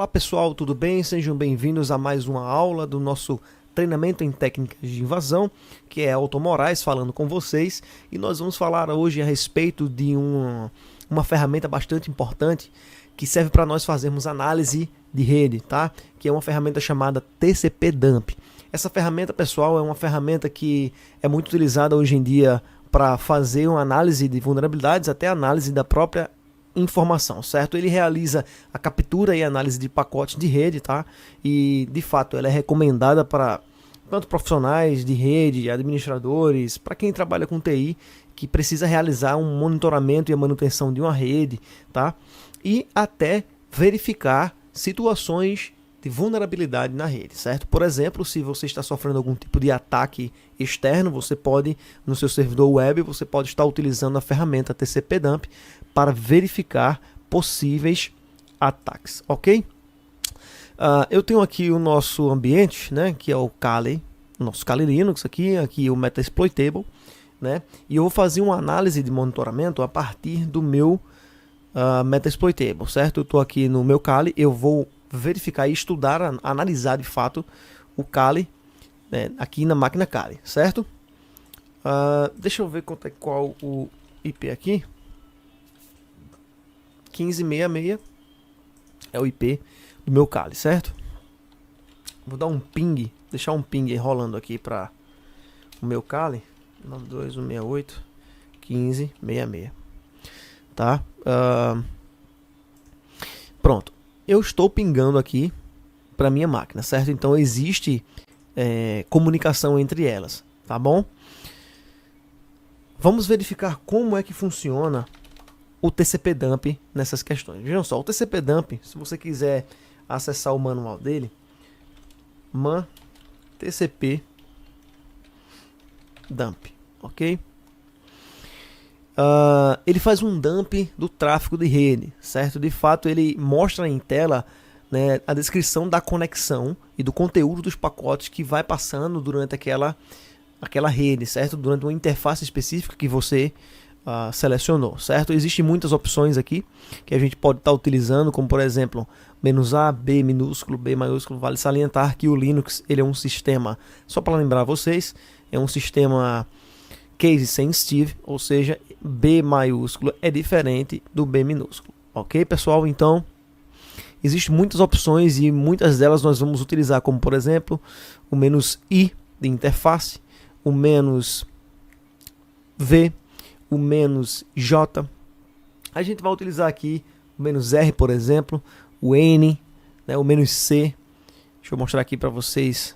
Olá pessoal, tudo bem? Sejam bem-vindos a mais uma aula do nosso treinamento em técnicas de invasão, que é Elton Moraes falando com vocês, e nós vamos falar hoje a respeito de uma ferramenta bastante importante que serve para nós fazermos análise de rede, tá? Que é uma ferramenta chamada TCP/Dump. Essa ferramenta, pessoal, é uma ferramenta que é muito utilizada hoje em dia para fazer uma análise de vulnerabilidades, até análise da própria informação, certo? Ele realiza a captura e análise de pacotes de rede, tá? E de fato ela é recomendada para tanto profissionais de rede, administradores, para quem trabalha com TI, que precisa realizar um monitoramento e a manutenção de uma rede, tá? E até verificar situações de vulnerabilidade na rede, certo? Por exemplo, se você está sofrendo algum tipo de ataque externo, você pode, no seu servidor web, você pode estar utilizando a ferramenta TCP/Dump para verificar possíveis ataques, ok? Eu tenho aqui o nosso ambiente, né, que é o Kali, o nosso Kali Linux aqui o Metasploitable, né? E eu vou fazer uma análise de monitoramento a partir do meu Metasploitable, certo? Eu estou aqui no meu Kali, eu vou verificar e estudar, analisar de fato o Kali, né, aqui na máquina Kali, certo? Deixa eu ver qual o IP aqui. 1566 é o IP do meu Kali, certo? Vou dar um ping, deixar um ping aí rolando aqui para o meu Kali, 92168.15.66, tá? Pronto. Eu estou pingando aqui para minha máquina, certo? Então existe comunicação entre elas, tá bom? Vamos verificar como é que funciona o TCP/Dump nessas questões. Vejam só, o TCP/Dump, se você quiser acessar o manual dele, man TCP/Dump, ok? Ele faz um dump do tráfego de rede, certo? De fato, ele mostra em tela, né, a descrição da conexão e do conteúdo dos pacotes que vai passando durante aquela rede, certo? Durante uma interface específica que você selecionou, certo? Existem muitas opções aqui que a gente pode estar utilizando, como por exemplo, "-a", B minúsculo, B maiúsculo. Vale salientar que o Linux, ele é um sistema, só para lembrar vocês, é um sistema case sensitive, ou seja, B maiúsculo é diferente do B minúsculo, ok, pessoal? Então, existem muitas opções e muitas delas nós vamos utilizar, como por exemplo, o "-i" de interface, o "-v", o "-j". A gente vai utilizar aqui o "-r", por exemplo, o "n", né, o "-c". Deixa eu mostrar aqui para vocês.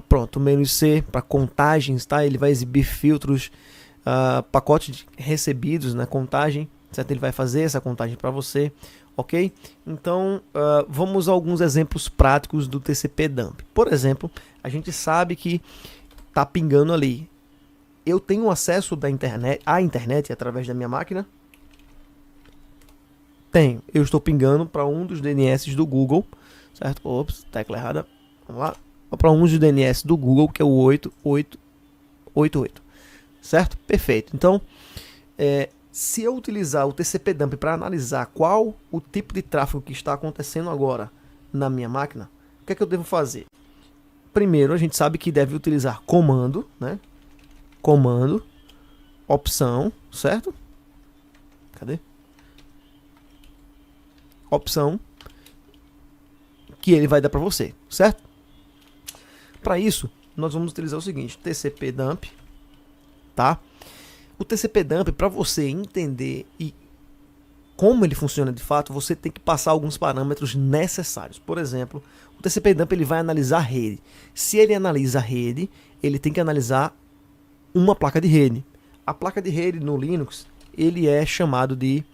Pronto, o "-c" para contagens, tá? Ele vai exibir filtros, pacotes recebidos na contagem, certo? Ele vai fazer essa contagem para você, ok? Então, vamos a alguns exemplos práticos do TCP/Dump. Por exemplo, a gente sabe que está pingando ali. Eu tenho acesso à internet através da minha máquina? Tenho. Eu estou pingando para um dos DNS do Google, certo? Ops, tecla errada. Vamos lá. Para um dos DNS do Google, que é o 8888, certo? Perfeito. Então, se eu utilizar o TCP/Dump para analisar qual o tipo de tráfego que está acontecendo agora na minha máquina, o que é que eu devo fazer? Primeiro, a gente sabe que deve utilizar comando, né? Comando, opção, certo? Cadê? Opção que ele vai dar para você, certo? Para isso, nós vamos utilizar o seguinte, TCP/Dump, tá? O TCP/Dump, para você entender e como ele funciona de fato, você tem que passar alguns parâmetros necessários. Por exemplo, o TCP/Dump ele vai analisar a rede. Se ele analisa a rede, ele tem que analisar uma placa de rede. A placa de rede no Linux, ele é chamado de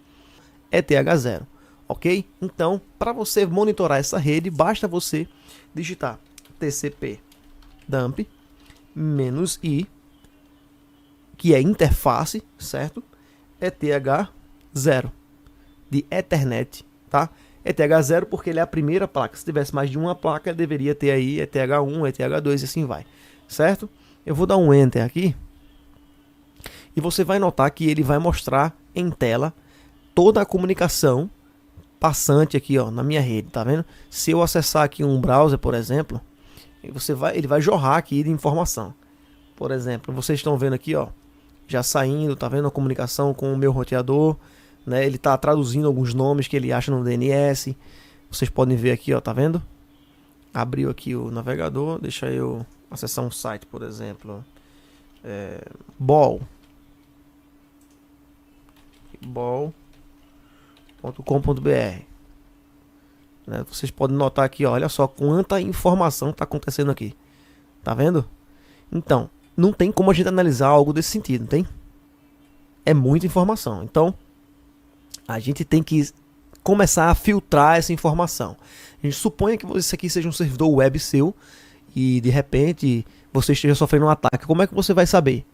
ETH0, ok? Então, para você monitorar essa rede, basta você digitar TCP/Dump -i, que é interface, certo? ETH0, de Ethernet, tá? ETH0 porque ele é a primeira placa. Se tivesse mais de uma placa, deveria ter aí ETH1, ETH2 e assim vai, certo? Eu vou dar um Enter aqui. E você vai notar que ele vai mostrar em tela toda a comunicação passante aqui, ó, na minha rede, tá vendo? Se eu acessar aqui um browser, por exemplo, ele vai jorrar aqui de informação. Por exemplo, vocês estão vendo aqui, ó, já saindo, tá vendo a comunicação com o meu roteador, né? Ele tá traduzindo alguns nomes que ele acha no DNS. Vocês podem ver aqui, ó, tá vendo? Abriu aqui o navegador, deixa eu acessar um site, por exemplo, bol.com.br. Né? Vocês podem notar aqui, ó, olha só quanta informação está acontecendo aqui. Tá vendo? Então, não tem como a gente analisar algo desse sentido, não tem? É muita informação. Então, a gente tem que começar a filtrar essa informação. A gente supõe que isso aqui seja um servidor web seu e de repente você esteja sofrendo um ataque. Como é que você vai saber,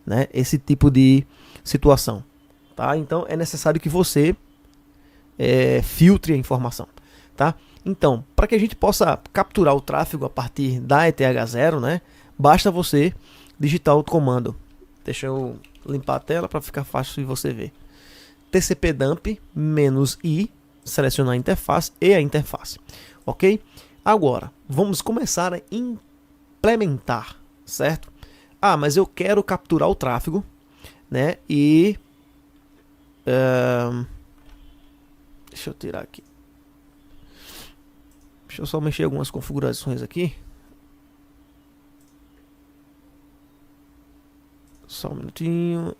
né, esse tipo de situação? Tá? Então, é necessário que você filtre a informação. Tá? Então, para que a gente possa capturar o tráfego a partir da ETH0, né, basta você digitar o comando. Deixa eu limpar a tela para ficar fácil de você ver. tcpdump -i, selecionar a interface e a interface. Ok? Agora, vamos começar a implementar, certo? Ah, mas eu quero capturar o tráfego, né? E deixa eu tirar aqui. Deixa eu só mexer algumas configurações aqui. Só um minutinho.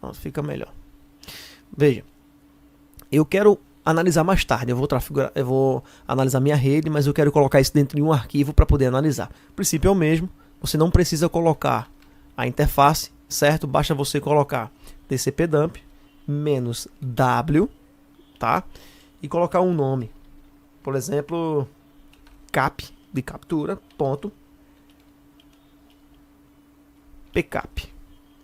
Pronto, fica melhor. Veja, eu quero analisar mais tarde. Eu vou analisar minha rede, mas eu quero colocar isso dentro de um arquivo para poder analisar. O princípio é o mesmo. Você não precisa colocar a interface, certo? Basta você colocar tcpdump -w, tá? E colocar um nome. Por exemplo, cap de captura, ponto, pcap,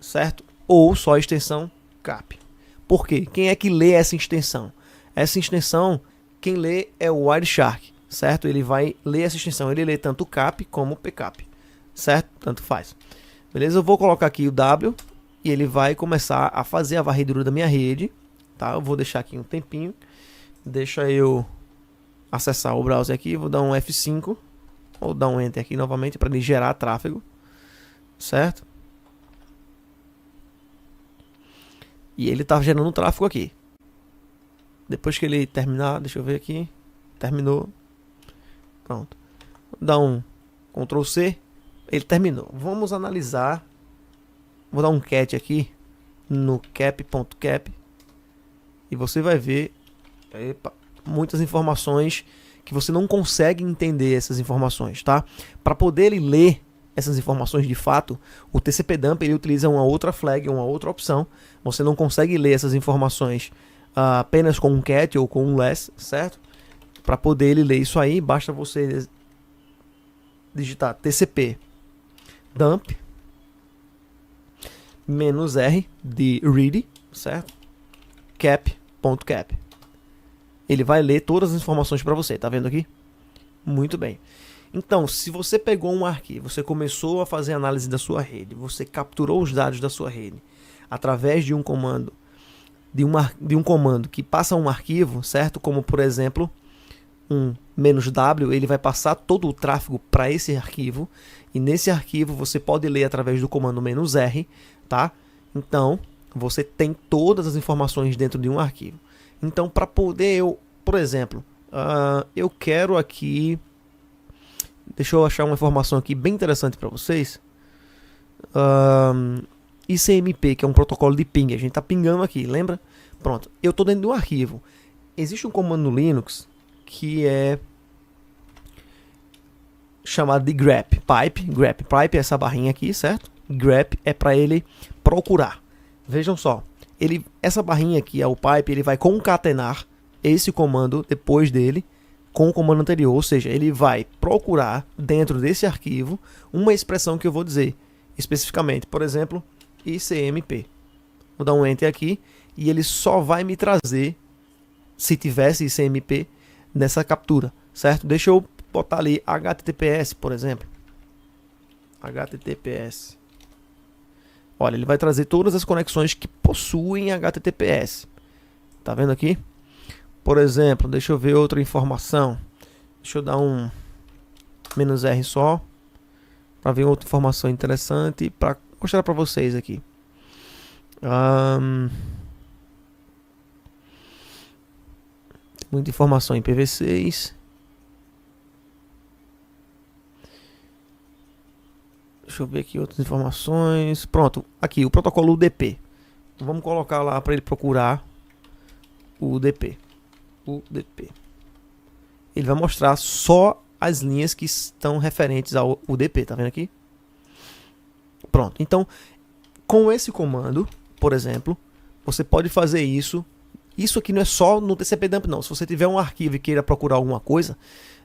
certo? Ou só a extensão cap. Por quê? Quem é que lê essa extensão? Essa extensão, quem lê é o Wireshark, certo? Ele vai ler essa extensão. Ele lê tanto cap como pcap, certo? Tanto faz. Beleza? Eu vou colocar aqui o W e ele vai começar a fazer a varredura da minha rede, tá? Eu vou deixar aqui um tempinho. Deixa eu acessar o browser aqui. Vou dar um F5 ou dar um Enter aqui novamente para ele gerar tráfego, certo? E ele está gerando tráfego aqui. Depois que ele terminar, deixa eu ver aqui. Terminou. Pronto. Vou dar um Ctrl C. Ele terminou. Vamos analisar. Vou dar um cat aqui no cap.cap e você vai ver muitas informações que você não consegue entender essas informações, tá? Para poder ele ler essas informações de fato, o tcpdump ele utiliza uma outra flag, uma outra opção. Você não consegue ler essas informações apenas com um cat ou com um less, certo? Para poder ele ler isso aí, basta você digitar tcp dump -r de read, certo? cap.cap. Ele vai ler todas as informações para você, tá vendo aqui? Muito bem. Então, se você pegou um arquivo, você começou a fazer análise da sua rede, você capturou os dados da sua rede através de um comando, de um comando que passa um arquivo, certo? Como por exemplo, um "-w", ele vai passar todo o tráfego para esse arquivo, e nesse arquivo você pode ler através do comando "-r", tá? Então, você tem todas as informações dentro de um arquivo. Então, para poder por exemplo, eu quero aqui, deixa eu achar uma informação aqui bem interessante para vocês. ICMP, que é um protocolo de ping, a gente está pingando aqui, lembra? Pronto, eu estou dentro de um arquivo. Existe um comando no Linux que é chamado de grep pipe é essa barrinha aqui, certo? Grep é para ele procurar. Vejam só, essa barrinha aqui é o pipe, ele vai concatenar esse comando depois dele com o comando anterior, ou seja, ele vai procurar dentro desse arquivo uma expressão que eu vou dizer especificamente, por exemplo, ICMP. Vou dar um Enter aqui e ele só vai me trazer, se tivesse ICMP, nessa captura, certo? Deixa eu botar ali HTTPS, por exemplo. HTTPS. Olha, ele vai trazer todas as conexões que possuem HTTPS. Tá vendo aqui? Por exemplo, deixa eu ver outra informação. Deixa eu dar um "-r" só, para ver outra informação interessante para mostrar para vocês aqui. Muita informação em IPv6. Deixa eu ver aqui outras informações. Pronto, aqui o protocolo UDP. Então vamos colocar lá para ele procurar o UDP. Ele vai mostrar só as linhas que estão referentes ao UDP, tá vendo aqui? Pronto, então com esse comando, por exemplo, você pode fazer isso. Isso aqui não é só no TCP/dump não. Se você tiver um arquivo e queira procurar alguma coisa,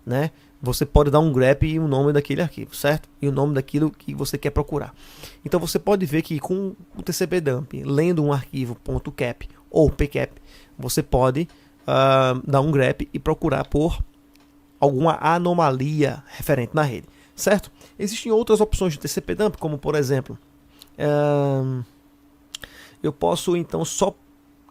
né, você pode dar um grep e o nome daquele arquivo, certo? E o nome daquilo que você quer procurar. Então você pode ver que com o TCP/dump, lendo um arquivo .cap ou pcap, você pode dar um grep e procurar por alguma anomalia referente na rede, certo? Existem outras opções de TCP/dump, como por exemplo, eu posso então só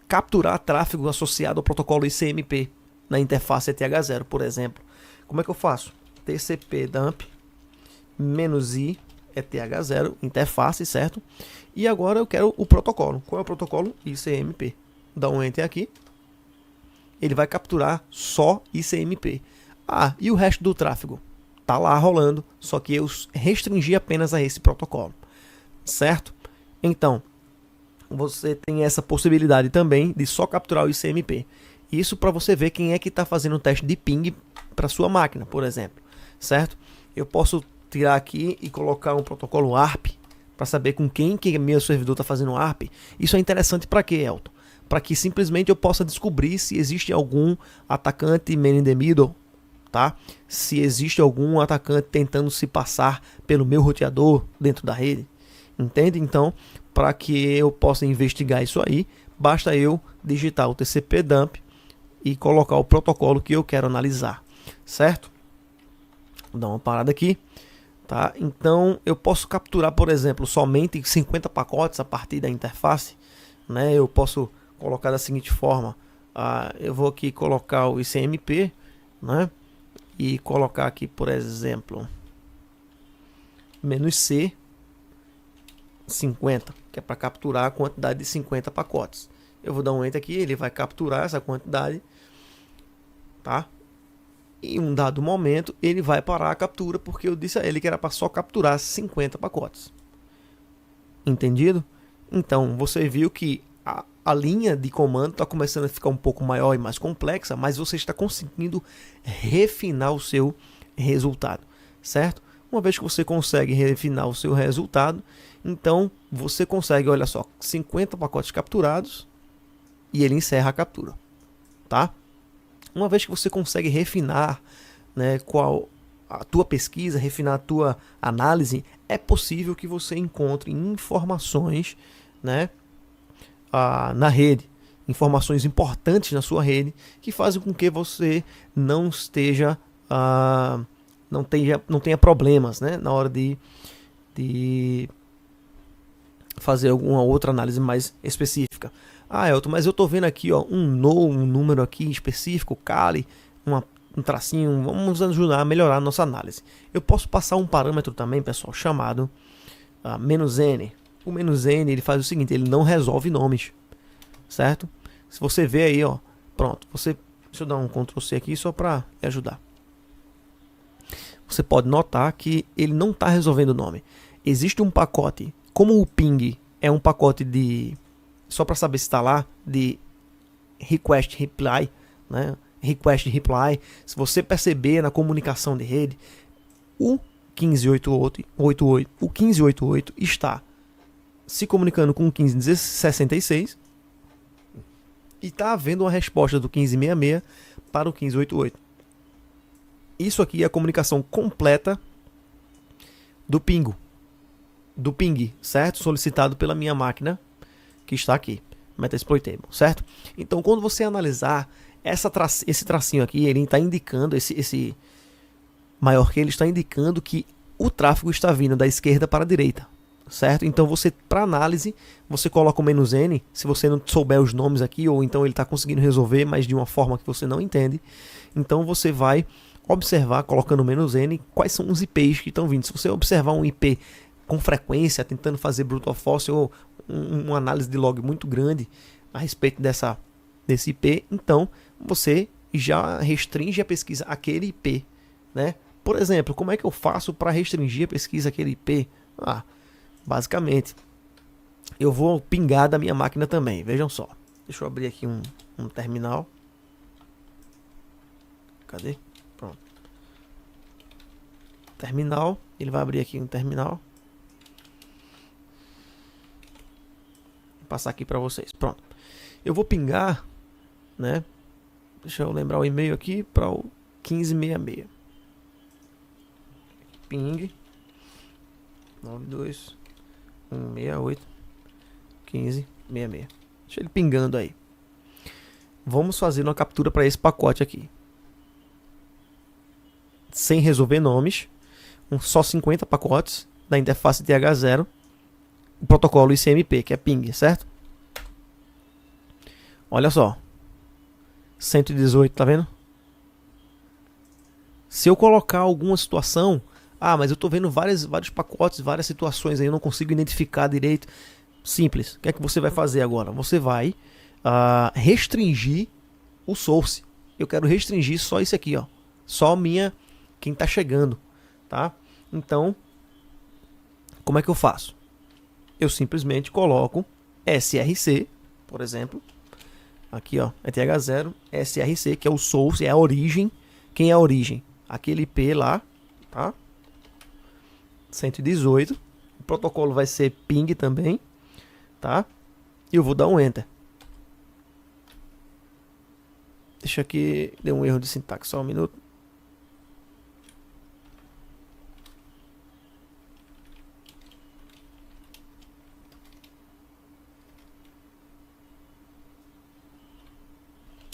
capturar tráfego associado ao protocolo ICMP na interface ETH0, por exemplo. Como é que eu faço? TCP/dump -i ETH0 interface, certo? E agora eu quero o protocolo. Qual é o protocolo? ICMP. Dá um enter aqui. Ele vai capturar só ICMP. Ah, e o resto do tráfego? Tá lá rolando, só que eu restringi apenas a esse protocolo, certo? Então, você tem essa possibilidade também de só capturar o ICMP. Isso para você ver quem é que está fazendo o teste de ping para sua máquina, por exemplo, certo? Eu posso tirar aqui e colocar um protocolo ARP para saber com quem que meu servidor está fazendo ARP. Isso é interessante para quê, Elton? Para que simplesmente eu possa descobrir se existe algum atacante man in the middle, tá? Se existe algum atacante tentando se passar pelo meu roteador dentro da rede, entende? Então, para que eu possa investigar isso aí, basta eu digitar o TCP/dump e colocar o protocolo que eu quero analisar, certo? Vou dar uma parada aqui, tá? Então eu posso capturar, por exemplo, somente 50 pacotes a partir da interface, né? Eu posso colocar da seguinte forma: eu vou aqui colocar o ICMP, né? E colocar aqui, por exemplo, "-c 50", que é para capturar a quantidade de 50 pacotes. Eu vou dar um enter aqui, ele vai capturar essa quantidade, tá? Em um dado momento, ele vai parar a captura, porque eu disse a ele que era para só capturar 50 pacotes. Entendido? Então, você viu que a linha de comando está começando a ficar um pouco maior e mais complexa, mas você está conseguindo refinar o seu resultado, certo? Uma vez que você consegue refinar o seu resultado, então você consegue, olha só, 50 pacotes capturados e ele encerra a captura, tá? Uma vez que você consegue refinar, né, qual a tua pesquisa, refinar a tua análise, é possível que você encontre informações, né, na rede, informações importantes na sua rede que fazem com que você não esteja não tenha problemas, né, na hora de fazer alguma outra análise mais específica. Elton, mas eu estou vendo aqui, ó, um número aqui específico, Kali, um tracinho, vamos ajudar a melhorar a nossa análise. Eu posso passar um parâmetro também, pessoal, chamado "-n". O "-n" ele faz o seguinte, ele não resolve nomes, certo? Se você vê aí, ó, pronto, deixa eu dar um Ctrl C aqui só para ajudar. Você pode notar que ele não está resolvendo o nome. Existe um pacote, como o ping é um pacote de, só para saber se está lá, de request reply, né? Request reply. Se você perceber na comunicação de rede, o 1588 está se comunicando com o 1566 e está havendo uma resposta do 1566 para o 1588. Isso aqui é a comunicação completa do ping, certo? Solicitado pela minha máquina que está aqui, Metasploitable, certo? Então, quando você analisar esse tracinho aqui, ele está indicando maior que ele está indicando que o tráfego está vindo da esquerda para a direita, certo? Então você, para análise, você coloca o "-n", se você não souber os nomes aqui, ou então ele está conseguindo resolver, mas de uma forma que você não entende, então você vai observar, colocando "-n", quais são os IPs que estão vindo. Se você observar um IP com frequência, tentando fazer brute force ou uma análise de log muito grande a respeito desse IP, então você já restringe a pesquisa àquele IP, né? Por exemplo, como é que eu faço para restringir a pesquisa àquele IP? Basicamente, eu vou pingar da minha máquina também. Vejam só. Deixa eu abrir aqui um terminal. Cadê? Pronto. Terminal. Ele vai abrir aqui um terminal. Vou passar aqui para vocês. Pronto. Eu vou pingar, né? Deixa eu lembrar o e-mail aqui para o 1566. Ping 92.168.15.66. Deixa ele pingando aí. Vamos fazer uma captura para esse pacote aqui. Sem resolver nomes. Só 50 pacotes da interface TH0. O protocolo ICMP, que é ping, certo? Olha só. 118, tá vendo? Se eu colocar alguma situação... mas eu estou vendo vários pacotes, várias situações aí, eu não consigo identificar direito. Simples. O que é que você vai fazer agora? Você vai restringir o source. Eu quero restringir só isso aqui, ó. Só quem está chegando, tá? Então, como é que eu faço? Eu simplesmente coloco src, por exemplo. Aqui, ó, é TH0, src, que é o source, é a origem. Quem é a origem? Aquele IP lá, tá? 118. O protocolo vai ser ping também, tá? E eu vou dar um enter. Deixa aqui, deu um erro de sintaxe, só um minuto.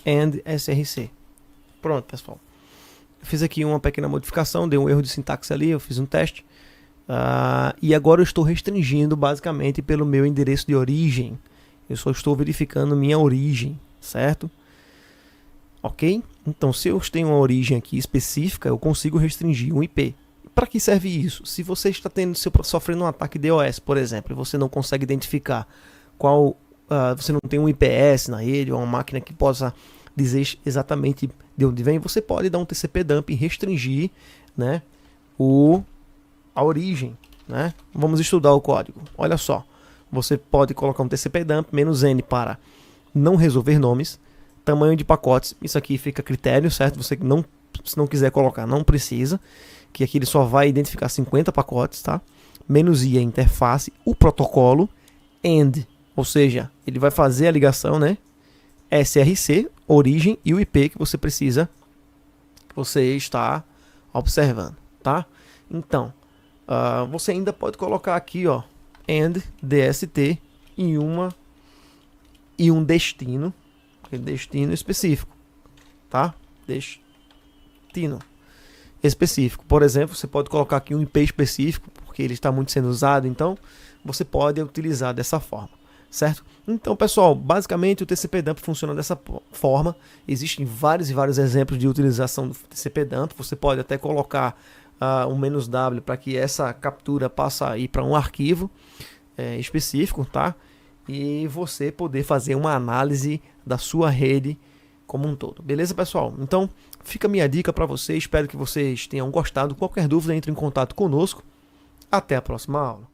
And src. Pronto, pessoal. Eu fiz aqui uma pequena modificação, deu um erro de sintaxe ali, eu fiz um teste. E agora eu estou restringindo basicamente pelo meu endereço de origem. Eu só estou verificando minha origem, certo? Ok? Então, se eu tenho uma origem aqui específica, eu consigo restringir um IP. Para que serve isso? Se você está sofrendo um ataque DOS, por exemplo, e você não consegue identificar qual... você não tem um IPS na rede, ou uma máquina que possa dizer exatamente de onde vem, você pode dar um TCP dump e restringir, né, a origem, né? Vamos estudar o código. Olha só, você pode colocar um TCP dump "-n" para não resolver nomes, tamanho de pacotes, isso aqui fica a critério, certo? Você não, se não quiser colocar, não precisa, que aqui ele só vai identificar 50 pacotes, tá? -i a interface, o protocolo, AND, ou seja, ele vai fazer a ligação, né? src, origem, e o IP que você precisa, que você está observando, tá? Então, você ainda pode colocar aqui, ó, AND DST e um destino específico, tá? Destino específico. Por exemplo, você pode colocar aqui um IP específico, porque ele está muito sendo usado, então você pode utilizar dessa forma, certo? Então, pessoal, basicamente o TCP dump funciona dessa forma. Existem vários e vários exemplos de utilização do TCP dump. Você pode até colocar um "-w" para que essa captura passe a ir para um arquivo específico, tá? E você poder fazer uma análise da sua rede como um todo. Beleza, pessoal? Então, fica a minha dica para vocês. Espero que vocês tenham gostado. Qualquer dúvida, entre em contato conosco. Até a próxima aula.